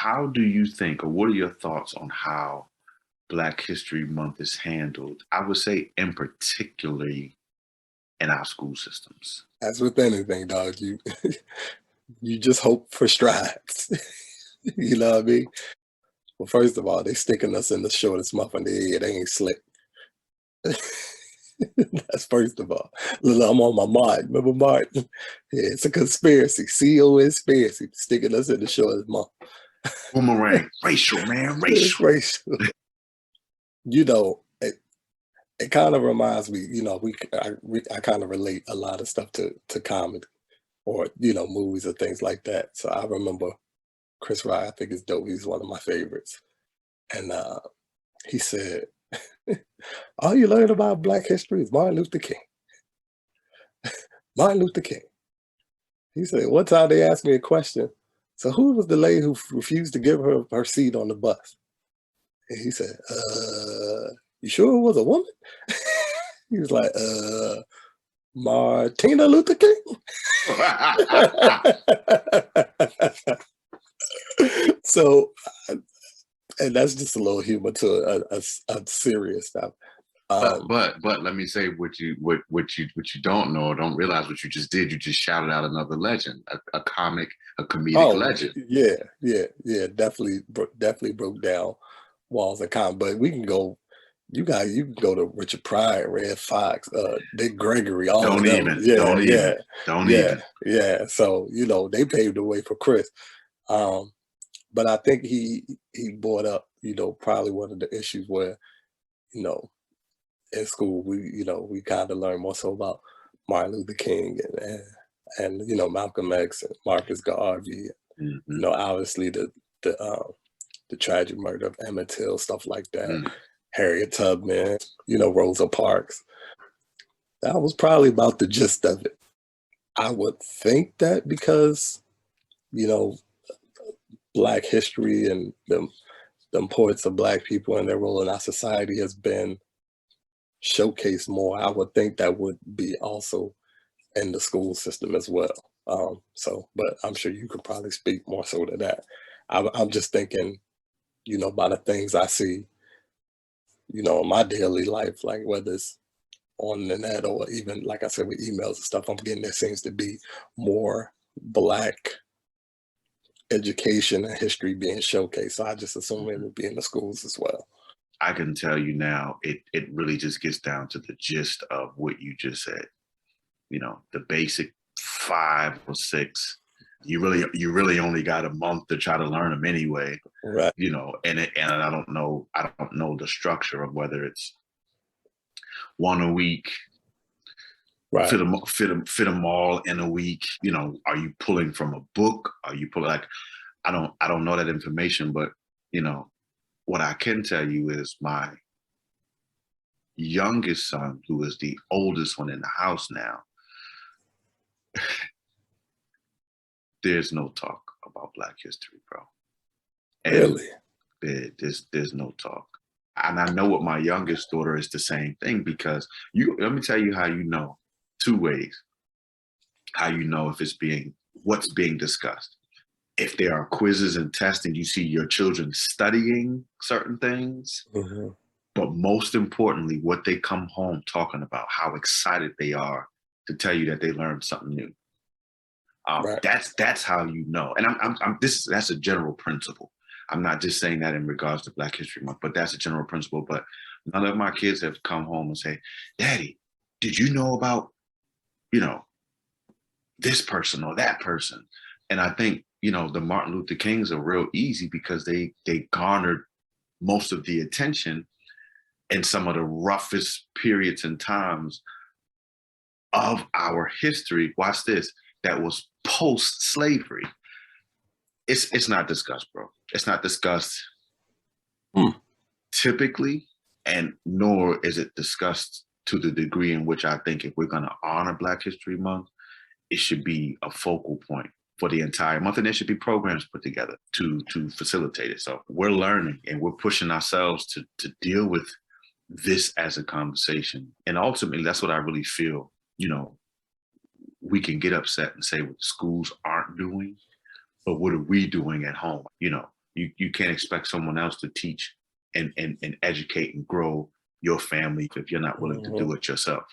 how do you think, or what are your thoughts on how Black History Month is handled? I would say, in particularly in our school systems. As with anything, dog, you you just hope for strides. You know what I mean? Well, first of all, they sticking us in the shortest muff in the head. They ain't slick. That's first of all. Look, I'm on my mind. Remember Martin? Yeah, it's a conspiracy. CEO conspiracy. Sticking us in the shortest muff. Boomerang, racial, man, It's racial. racial. You know, it kind of reminds me, you know, I kind of relate a lot of stuff to comedy or, you know, movies or things like that. So I remember Chris Rock, I think is dope. He's one of my favorites. And he said, all you learn about Black history is Martin Luther King. Martin Luther King. He said, one time they asked me a question. So who was the lady who refused to give her seat on the bus? And he said, you sure it was a woman? He was like, Martina Luther King. So, and that's just a little humor to a serious stuff. But let me say what you don't know or don't realize what you just did. You just shouted out another legend, a comedic legend. Yeah. Definitely broke down walls of comedy. But we can go. You can go to Richard Pryor, Red Fox, Dick Gregory, all don't of them. Even. Don't even. Yeah. So you know they paved the way for Chris. But I think he brought up, you know, probably one of the issues where, you know, in school we kind of learn more so about Martin Luther King and you know Malcolm X and Marcus Garvey. You know, obviously the tragic murder of Emmett Till, stuff like that. Harriet Tubman, you know, Rosa Parks. That was probably about the gist of it. I would think that because, you know, Black history and the importance of Black people and their role in our society has been showcased more. I would think that would be also in the school system as well. But I'm sure you could probably speak more so to that. I'm just thinking, you know, by the things I see, you know, in my daily life, like whether it's on the net or even, like I said, with emails and stuff, I'm getting there seems to be more Black education and history being showcased. So I just assume it would be in the schools as well. I can tell you now, it really just gets down to the gist of what you just said. You know, the basic 5 or 6. You really only got a month to try to learn them anyway. Right. You know, and I don't know the structure of whether it's one a week. Right. Fit them all in a week. You know, are you pulling from a book? Are you pulling I don't know that information, but you know, what I can tell you is my youngest son, who is the oldest one in the house now, there's no talk about Black history, bro. And really? There's no talk. And I know with my youngest daughter, it's the same thing because let me tell you how you know. 2 ways. How you know if what's being discussed. If there are quizzes and tests and you see your children studying certain things, but most importantly, what they come home talking about, how excited they are to tell you that they learned something new. Right. That's how you know. And that's a general principle. I'm not just saying that in regards to Black History Month, but that's a general principle. But none of my kids have come home and say, Daddy, did you know about, you know, this person or that person? And I think, you know, the Martin Luther Kings are real easy because they garnered most of the attention in some of the roughest periods and times of our history. Watch this. That was post-slavery. It's not discussed, bro. It's not discussed typically, and nor is it discussed to the degree in which I think if we're going to honor Black History Month, it should be a focal point for the entire month, and there should be programs put together to facilitate it. So we're learning and we're pushing ourselves to deal with this as a conversation. And ultimately, that's what I really feel, you know, we can get upset and say what the schools aren't doing, but what are we doing at home? You know, You can't expect someone else to teach and educate and grow your family if you're not willing to Mhm. do it yourself.